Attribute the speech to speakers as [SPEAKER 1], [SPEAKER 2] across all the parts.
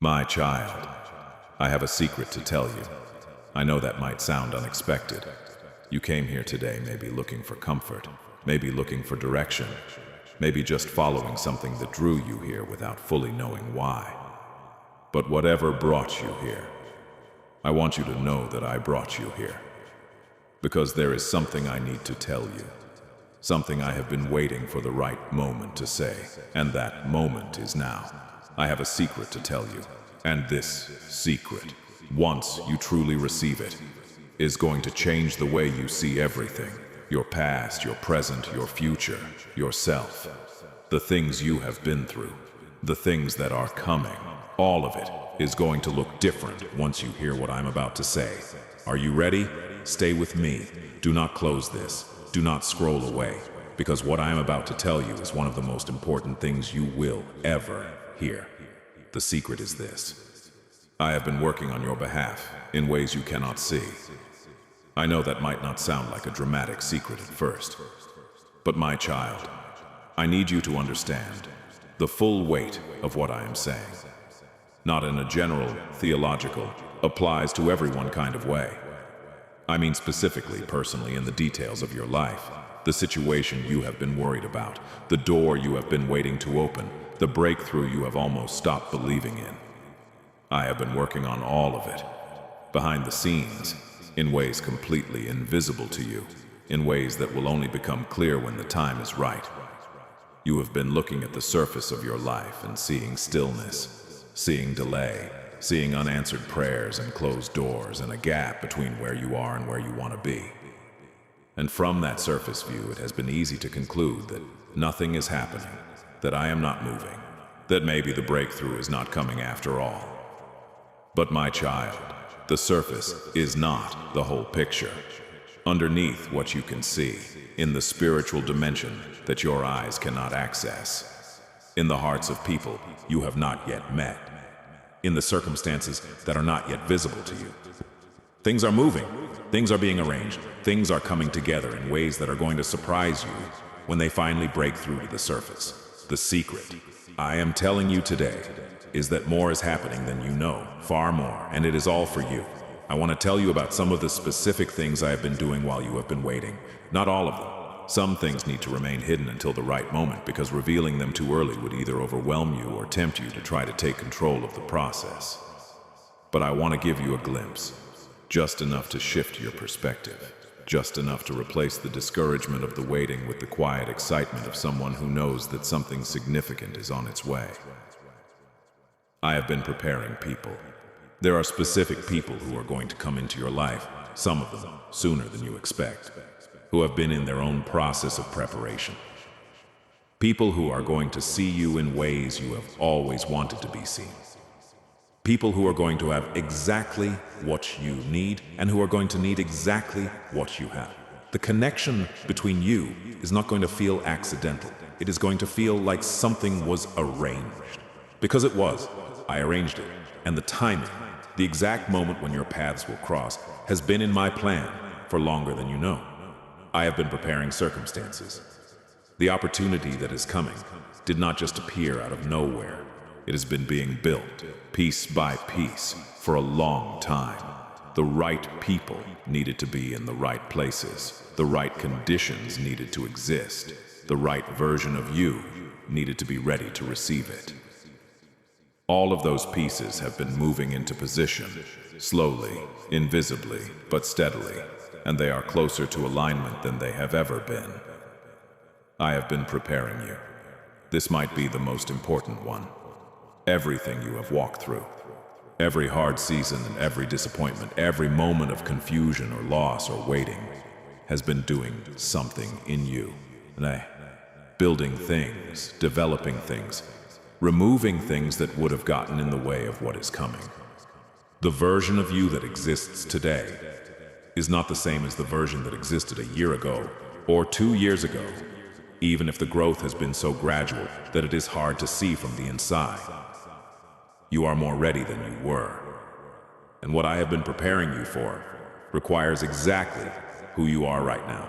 [SPEAKER 1] My child, I have a secret to tell you. I know that might sound unexpected. You came here today maybe looking for comfort, maybe looking for direction, maybe just following something that drew you here without fully knowing why. But whatever brought you here, I want you to know that I brought you here. Because there is something I need to tell you. Something I have been waiting for the right moment to say, and that moment is now. I have a secret to tell you, and this secret, once you truly receive it, is going to change the way you see everything. Your past, your present, your future, yourself. The things you have been through, the things that are coming, all of it is going to look different once you hear what I'm about to say. Are you ready? Stay with me. Do not close this. Do not scroll away, because what I am about to tell you is one of the most important things you will ever hear. The secret is this. I have been working on your behalf in ways you cannot see. I know that might not sound like a dramatic secret at first, but my child, I need you to understand the full weight of what I am saying. Not in a general, theological, applies to everyone kind of way. I mean specifically, personally, in the details of your life, the situation you have been worried about, the door you have been waiting to open, the breakthrough you have almost stopped believing in. I have been working on all of it, behind the scenes, in ways completely invisible to you, in ways that will only become clear when the time is right. You have been looking at the surface of your life and seeing stillness, seeing delay, seeing unanswered prayers and closed doors and a gap between where you are and where you want to be. And from that surface view, it has been easy to conclude that nothing is happening, that I am not moving, that maybe the breakthrough is not coming after all. But my child, the surface is not the whole picture. Underneath what you can see, in the spiritual dimension that your eyes cannot access, in the hearts of people you have not yet met, in the circumstances that are not yet visible to you. Things are moving, things are being arranged, things are coming together in ways that are going to surprise you when they finally break through to the surface. The secret, I am telling you today, is that more is happening than you know, far more, and it is all for you. I want to tell you about some of the specific things I have been doing while you have been waiting. Not all of them. Some things need to remain hidden until the right moment, because revealing them too early would either overwhelm you or tempt you to try to take control of the process. But I want to give you a glimpse, just enough to shift your perspective, just enough to replace the discouragement of the waiting with the quiet excitement of someone who knows that something significant is on its way. I have been preparing people. There are specific people who are going to come into your life, some of them sooner than you expect, who have been in their own process of preparation. People who are going to see you in ways you have always wanted to be seen. People who are going to have exactly what you need and who are going to need exactly what you have. The connection between you is not going to feel accidental. It is going to feel like something was arranged. Because it was. I arranged it. And the timing, the exact moment when your paths will cross, has been in my plan for longer than you know. I have been preparing circumstances. The opportunity that is coming did not just appear out of nowhere. It has been being built, piece by piece, for a long time. The right people needed to be in the right places. The right conditions needed to exist. The right version of you needed to be ready to receive it. All of those pieces have been moving into position, slowly, invisibly, but steadily, and they are closer to alignment than they have ever been. I have been preparing you. This might be the most important one. Everything you have walked through, every hard season and every disappointment, every moment of confusion or loss or waiting has been doing something in you. Building things, developing things, removing things that would have gotten in the way of what is coming. The version of you that exists today is not the same as the version that existed a year ago or 2 years ago, even if the growth has been so gradual that it is hard to see from the inside. You are more ready than you were. And what I have been preparing you for requires exactly who you are right now,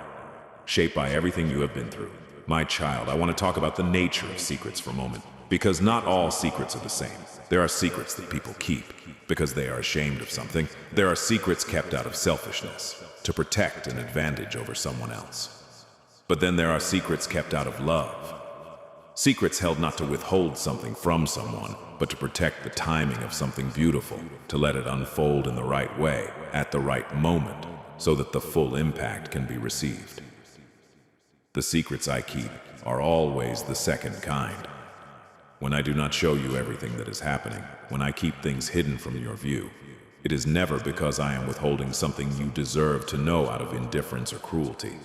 [SPEAKER 1] shaped by everything you have been through. My child, I want to talk about the nature of secrets for a moment. Because not all secrets are the same. There are secrets that people keep because they are ashamed of something. There are secrets kept out of selfishness, to protect an advantage over someone else. But then there are secrets kept out of love. Secrets held not to withhold something from someone, but to protect the timing of something beautiful, to let it unfold in the right way, at the right moment, so that the full impact can be received. The secrets I keep are always the second kind. When I do not show you everything that is happening, when I keep things hidden from your view, it is never because I am withholding something you deserve to know out of indifference or cruelty.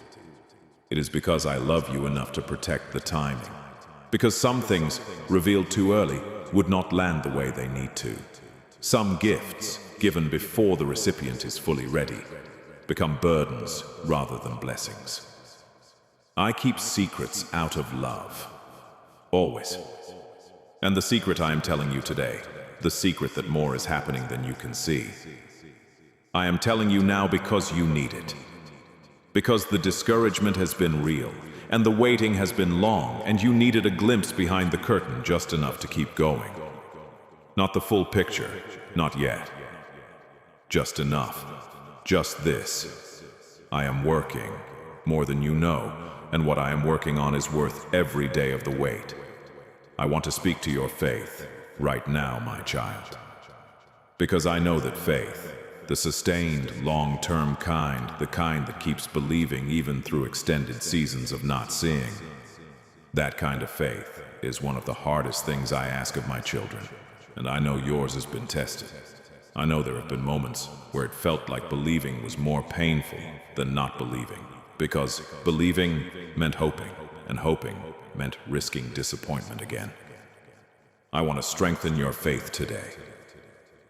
[SPEAKER 1] It is because I love you enough to protect the timing. Because some things, revealed too early, would not land the way they need to. Some gifts, given before the recipient is fully ready, become burdens rather than blessings. I keep secrets out of love. Always. And the secret I am telling you today, the secret that more is happening than you can see, I am telling you now because you need it. Because the discouragement has been real, and the waiting has been long, and you needed a glimpse behind the curtain just enough to keep going. Not the full picture, not yet. Just enough. Just this. I am working, more than you know, and what I am working on is worth every day of the wait. I want to speak to your faith, right now, my child. Because I know that faith, the sustained, long-term kind, the kind that keeps believing even through extended seasons of not seeing, that kind of faith is one of the hardest things I ask of my children, and I know yours has been tested. I know there have been moments where it felt like believing was more painful than not believing, because believing meant hoping, and hoping meant risking disappointment again. I want to strengthen your faith today.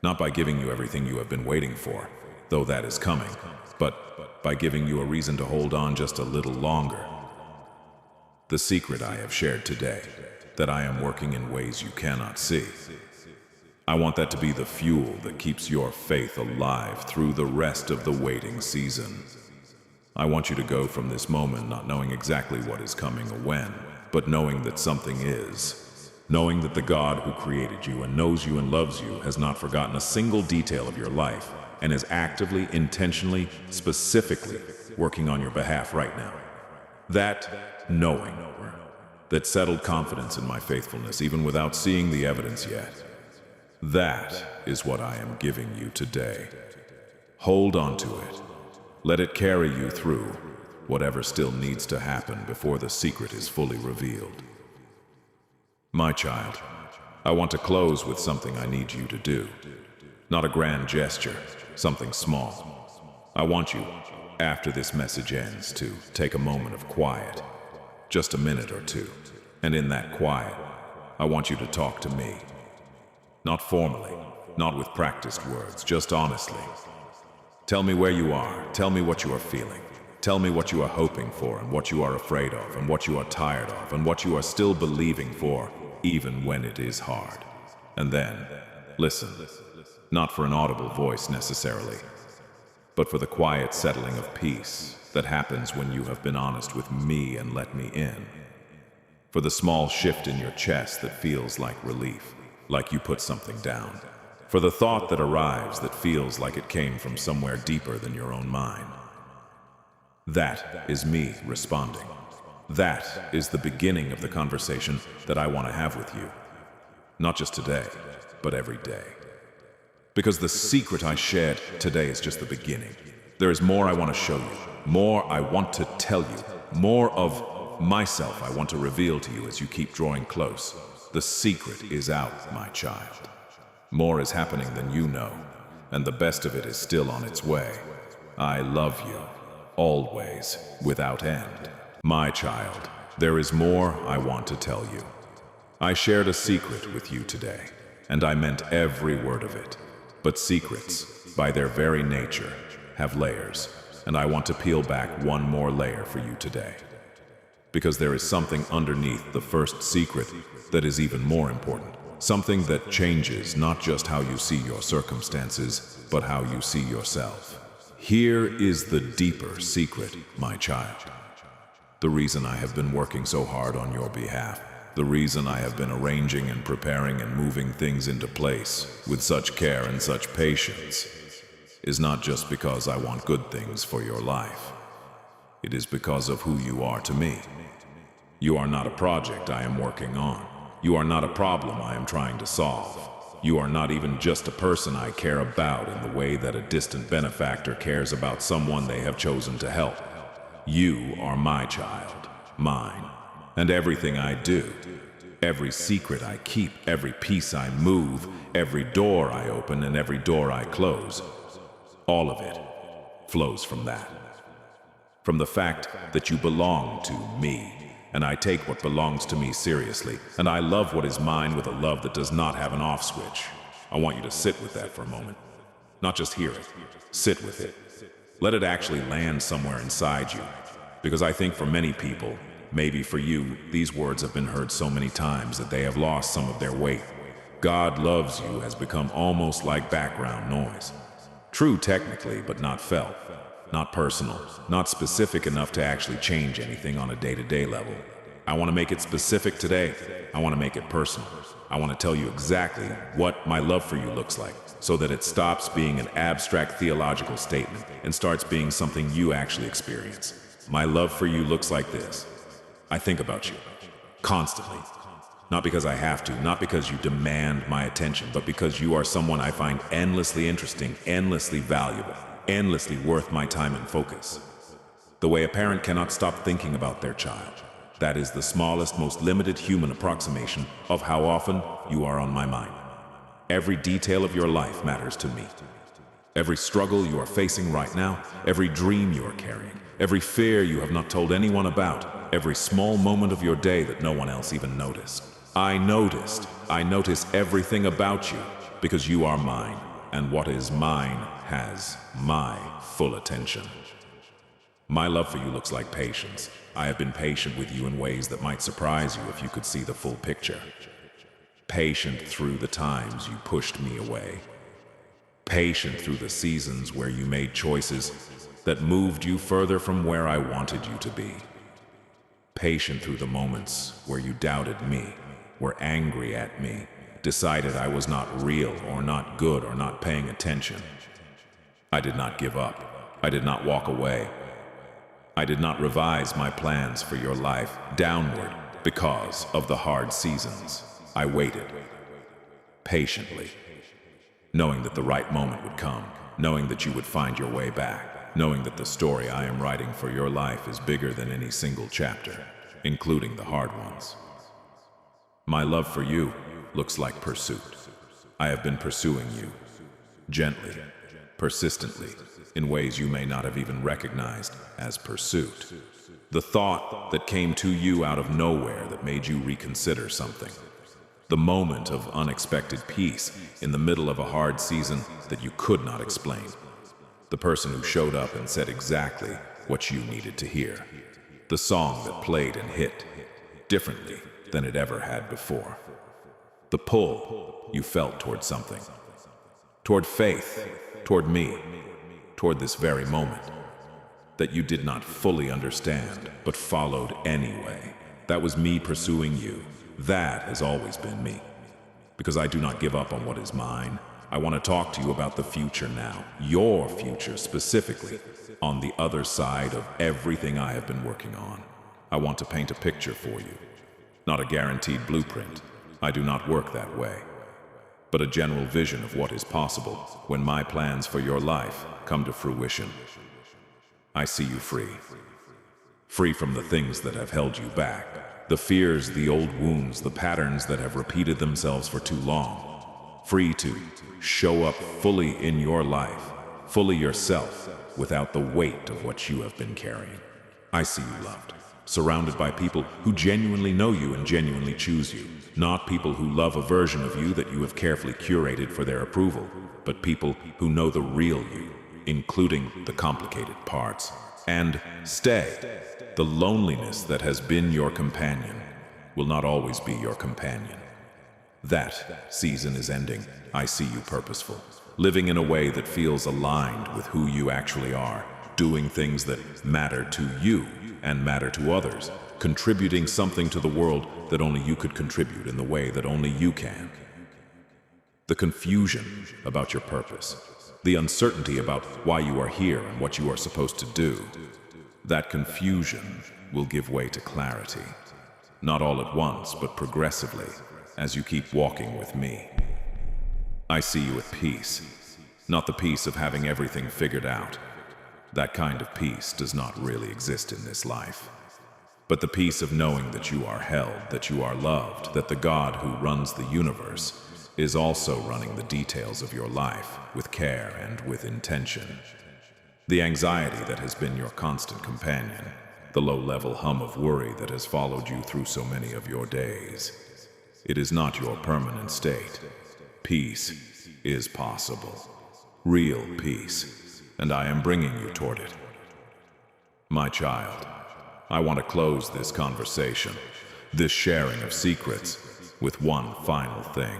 [SPEAKER 1] Not by giving you everything you have been waiting for, though that is coming, but by giving you a reason to hold on just a little longer. The secret I have shared today, that I am working in ways you cannot see. I want that to be the fuel that keeps your faith alive through the rest of the waiting season. I want you to go from this moment not knowing exactly what is coming or when, but knowing that something is. Knowing that the God who created you and knows you and loves you has not forgotten a single detail of your life and is actively, intentionally, specifically working on your behalf right now. That knowing, that settled confidence in my faithfulness even without seeing the evidence yet, that is what I am giving you today. Hold on to it. Let it carry you through whatever still needs to happen before the secret is fully revealed. My child, I want to close with something I need you to do. Not a grand gesture, something small. I want you, after this message ends, to take a moment of quiet, just a minute or two. And in that quiet, I want you to talk to me. Not formally, not with practiced words, just honestly. Tell me where you are, tell me what you are feeling. Tell me what you are hoping for and what you are afraid of and what you are tired of and what you are still believing for, even when it is hard. And then, listen, not for an audible voice necessarily, but for the quiet settling of peace that happens when you have been honest with me and let me in. For the small shift in your chest that feels like relief, like you put something down. For the thought that arrives that feels like it came from somewhere deeper than your own mind. That is me responding. That is the beginning of the conversation that I want to have with you. Not just today, but every day. Because the secret I shared today is just the beginning. There is more I want to show you, more I want to tell you, more of myself I want to reveal to you as you keep drawing close. The secret is out, my child. More is happening than you know, and the best of it is still on its way. I love you, always, without end. My child, there is more I want to tell you. I shared a secret with you today, and I meant every word of it. But secrets, by their very nature, have layers, and I want to peel back one more layer for you today. Because there is something underneath the first secret that is even more important. Something that changes not just how you see your circumstances, but how you see yourself. Here is the deeper secret, my child. The reason I have been working so hard on your behalf, The reason I have been arranging and preparing and moving things into place with such care and such patience is not just because I want good things for your life. It is because of who you are to me. You are not a project I am working on. You are not a problem I am trying to solve. You are not even just a person I care about in the way that a distant benefactor cares about someone they have chosen to help. You are my child, mine, and everything I do, every secret I keep, every piece I move, every door I open and every door I close, all of it flows from that. From the fact that you belong to me. And I take what belongs to me seriously, and I love what is mine with a love that does not have an off switch. I want you to sit with that for a moment. Not just hear it, sit with it. Let it actually land somewhere inside you. Because I think for many people, maybe for you, these words have been heard so many times that they have lost some of their weight. God loves you has become almost like background noise. True technically, but not felt. Not personal, not specific enough to actually change anything on a day-to-day level. I want to make it specific today. I want to make it personal. I want to tell you exactly what my love for you looks like, so that it stops being an abstract theological statement and starts being something you actually experience. My love for you looks like this. I think about you, constantly. Not because I have to, not because you demand my attention, but because you are someone I find endlessly interesting, endlessly valuable, endlessly worth my time and focus. The way a parent cannot stop thinking about their child. That is the smallest, most limited human approximation of how often you are on my mind. Every detail of your life matters to me. Every struggle you are facing right now, every dream you are carrying, every fear you have not told anyone about, every small moment of your day that no one else even noticed. I notice everything about you because you are mine, and what is mine has my full attention. My love for you looks like patience. I have been patient with you in ways that might surprise you if you could see the full picture. Patient through the times you pushed me away. Patient through the seasons where you made choices that moved you further from where I wanted you to be. Patient through the moments where you doubted me, were angry at me, decided I was not real or not good or not paying attention. I did not give up. I did not walk away. I did not revise my plans for your life downward because of the hard seasons. I waited patiently, knowing that the right moment would come, knowing that you would find your way back, knowing that the story I am writing for your life is bigger than any single chapter, including the hard ones. My love for you looks like pursuit. I have been pursuing you, gently, persistently, in ways you may not have even recognized as pursuit. The thought that came to you out of nowhere that made you reconsider something. The moment of unexpected peace in the middle of a hard season that you could not explain. The person who showed up and said exactly what you needed to hear. The song that played and hit differently than it ever had before. The pull you felt toward something. Toward faith, toward me, toward this very moment. That you did not fully understand, but followed anyway. That was me pursuing you. That has always been me. Because I do not give up on what is mine. I want to talk to you about the future now. Your future specifically. On the other side of everything I have been working on. I want to paint a picture for you. Not a guaranteed blueprint. I do not work that way. But a general vision of what is possible when my plans for your life come to fruition. I see you free. Free from the things that have held you back. The fears, the old wounds, the patterns that have repeated themselves for too long. Free to show up fully in your life, fully yourself, without the weight of what you have been carrying. I see you loved, surrounded by people who genuinely know you and genuinely choose you. Not people who love a version of you that you have carefully curated for their approval, but people who know the real you, including the complicated parts. And stay. The loneliness that has been your companion will not always be your companion. That season is ending. I see you purposeful, living in a way that feels aligned with who you actually are, doing things that matter to you and matter to others, contributing something to the world that only you could contribute in the way that only you can. The confusion about your purpose, the uncertainty about why you are here and what you are supposed to do, that confusion will give way to clarity. Not all at once, but progressively, as you keep walking with me. I see you at peace, not the peace of having everything figured out. That kind of peace does not really exist in this life. But the peace of knowing that you are held, that you are loved, that the God who runs the universe is also running the details of your life with care and with intention. The anxiety that has been your constant companion, the low-level hum of worry that has followed you through so many of your days. It is not your permanent state. Peace is possible. Real peace. And I am bringing you toward it. My child, I want to close this conversation, this sharing of secrets, with one final thing.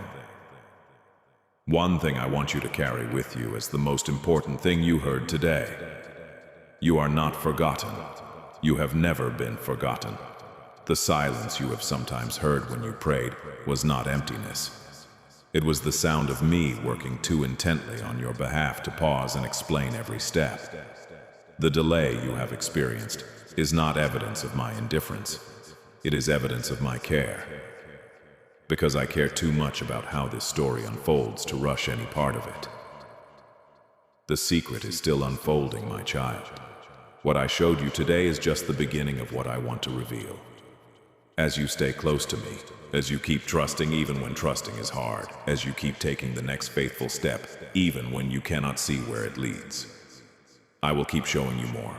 [SPEAKER 1] One thing I want you to carry with you as the most important thing you heard today. You are not forgotten. You have never been forgotten. The silence you have sometimes heard when you prayed was not emptiness. It was the sound of me working too intently on your behalf to pause and explain every step. The delay you have experienced is not evidence of my indifference. It is evidence of my care. Because I care too much about how this story unfolds to rush any part of it. The secret is still unfolding, my child. What I showed you today is just the beginning of what I want to reveal. As you stay close to me, as you keep trusting even when trusting is hard, as you keep taking the next faithful step, even when you cannot see where it leads, I will keep showing you more.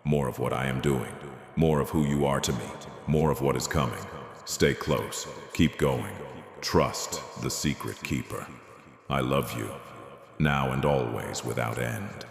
[SPEAKER 1] More of what I am doing, more of who you are to me, more of what is coming. Stay close, keep going, trust the secret keeper. I love you, now and always without end.